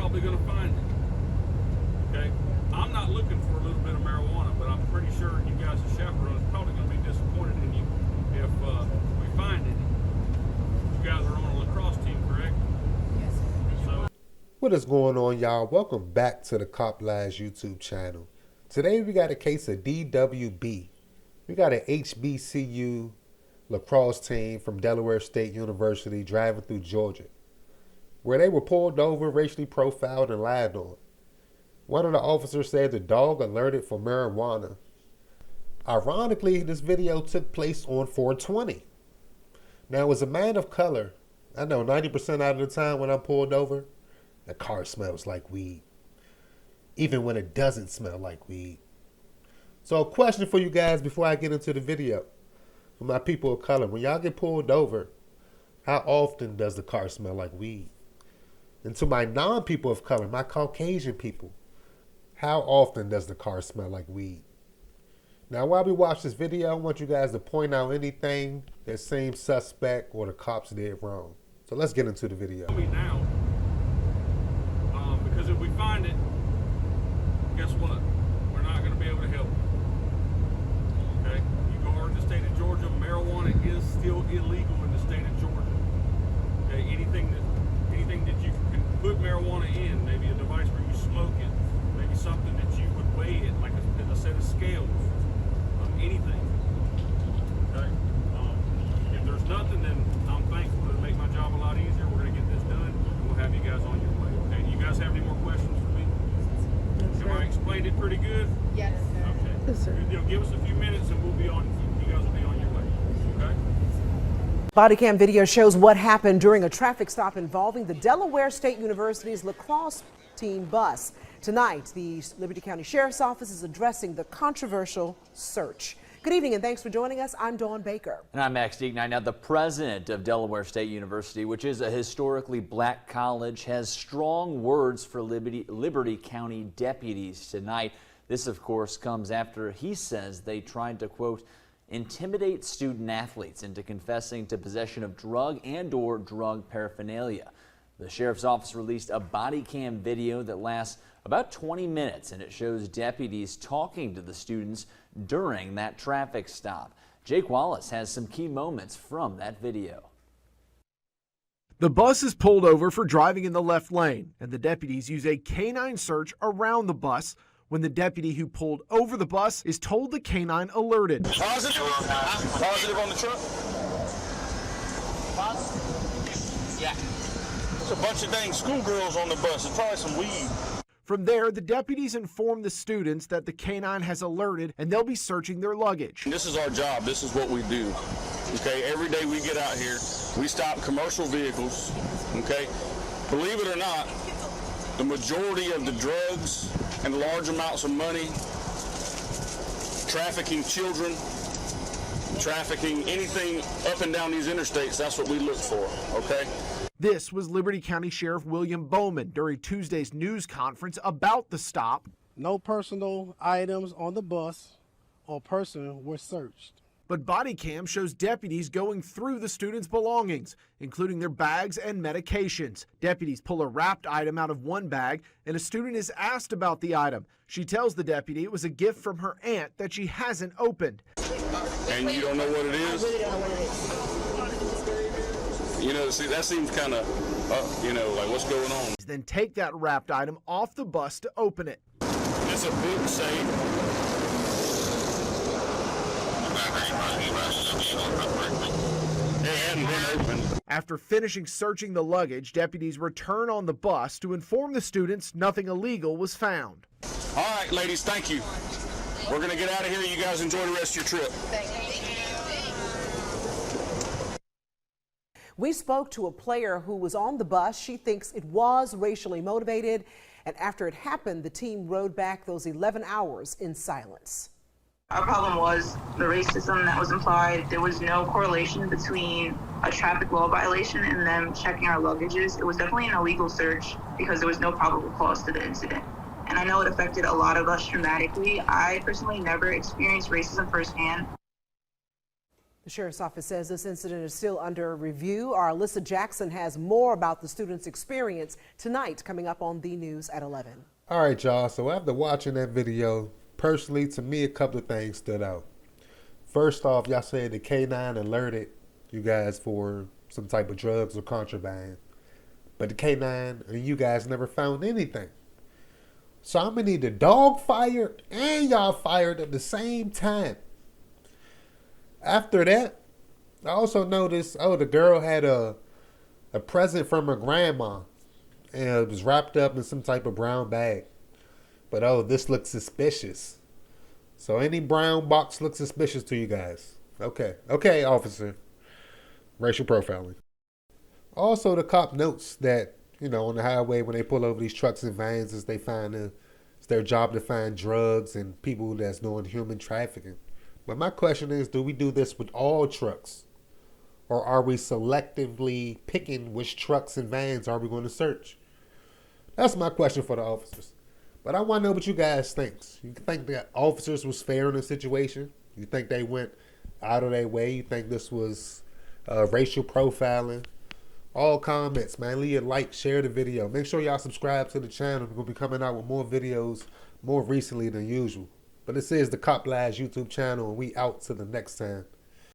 probably going to find it. Okay? I'm not looking for a little bit of marijuana, but I'm pretty sure you guys as chaperones are probably going to be disappointed in you if we find it. You guys are on a lacrosse team, correct? Yes. So, what is going on, y'all? Welcome back to the Cop Lies YouTube channel. Today we got a case of DWB. We got an HBCU lacrosse team from Delaware State University driving through Georgia, where they were pulled over, racially profiled, and lied on. One of the officers said the dog alerted for marijuana. Ironically, this video took place on 420. Now, as a man of color, I know 90% out of the time when I'm pulled over, the car smells like weed, even when it doesn't smell like weed. So a question for you guys before I get into the video. For my people of color, when y'all get pulled over, how often does the car smell like weed? And to my non-people of color, my Caucasian people, how often does the car smell like weed? Now, while we watch this video, I want you guys to point out anything that seems suspect or the cops did wrong. So let's get into the video. now, because if we find it, guess what? We're not going to be able to help. Okay? You go over to the state of Georgia, marijuana is still illegal in the state of Georgia. Okay? Anything that you can put marijuana in, maybe a device where you smoke it, maybe something that you would weigh it, like a set of scales, anything. Okay? If there's nothing, then I'm thankful to make my job a lot easier. We're going to get this done, and we'll have you guys on your way. Okay? You guys have any more questions for me? Have I explained it pretty good? Yes. Okay. Yes, sir. Give us a few minutes, and you guys will be on your way. Okay? Body cam video shows what happened during a traffic stop involving the Delaware State University's lacrosse team bus. Tonight, the Liberty County Sheriff's Office is addressing the controversial search. Good evening and thanks for joining us. I'm Dawn Baker. And I'm Max Deagnine. Now, the president of Delaware State University, which is a historically black college, has strong words for Liberty County deputies tonight. This, of course, comes after he says they tried to, quote, intimidate student athletes into confessing to possession of drug and/or drug paraphernalia. The sheriff's office released a body cam video that lasts about 20 minutes, and it shows deputies talking to the students during that traffic stop. Jake Wallace has some key moments from that video. The bus is pulled over for driving in the left lane, and the deputies use a canine search around the bus when the deputy who pulled over the bus is told the canine alerted. Positive on the truck? Yeah. There's a bunch of dang schoolgirls on the bus. There's probably some weed. From there, the deputies inform the students that the canine has alerted and they'll be searching their luggage. This is our job. This is what we do. Okay, every day we get out here, we stop commercial vehicles. Okay, believe it or not, the majority of the drugs and large amounts of money, trafficking children, trafficking anything up and down these interstates, that's what we look for, okay? This was Liberty County Sheriff William Bowman during Tuesday's news conference about the stop. No personal items on the bus or person were searched. But body cam shows deputies going through the students' belongings, including their bags and medications. Deputies pull a wrapped item out of one bag, and a student is asked about the item. She tells the deputy it was a gift from her aunt that she hasn't opened. And you don't know what it is? I really don't know what it is. You know, see, that seems kind of, like what's going on? Then take that wrapped item off the bus to open it. It's a book safe. It hadn't been opened. After finishing searching the luggage, deputies return on the bus to inform the students nothing illegal was found. All right, ladies, thank you. We're going to get out of here. You guys enjoy the rest of your trip. We spoke to a player who was on the bus. She thinks it was racially motivated. And after it happened, the team rode back those 11 hours in silence. Our problem was the racism that was implied. There was no correlation between a traffic law violation and them checking our luggages. It was definitely an illegal search because there was no probable cause to the incident. And I know it affected a lot of us dramatically. I personally never experienced racism firsthand. The sheriff's office says this incident is still under review. Our Alyssa Jackson has more about the student's experience tonight, coming up on the news at 11. All right, y'all. So after watching that video, personally, to me, a couple of things stood out. First off, y'all said the K9 alerted you guys for some type of drugs or contraband. But the K9 and you guys never found anything. So I'm going to need the dog fired and y'all fired at the same time. After that, I also noticed, the girl had a present from her grandma. And it was wrapped up in some type of brown bag. But this looks suspicious. So any brown box looks suspicious to you guys. Okay, officer. Racial profiling. Also, the cop notes that, on the highway when they pull over these trucks and vans, it's their job to find drugs and people that's doing human trafficking. But my question is, do we do this with all trucks? Or are we selectively picking which trucks and vans are we going to search? That's my question for the officers. But I want to know what you guys think. You think that officers was fair in the situation? You think they went out of their way? You think this was racial profiling? All comments, man. Leave a like, share the video. Make sure y'all subscribe to the channel. We're going to be coming out with more videos more recently than usual. But this is the Cop Live YouTube channel, and we out till the next time.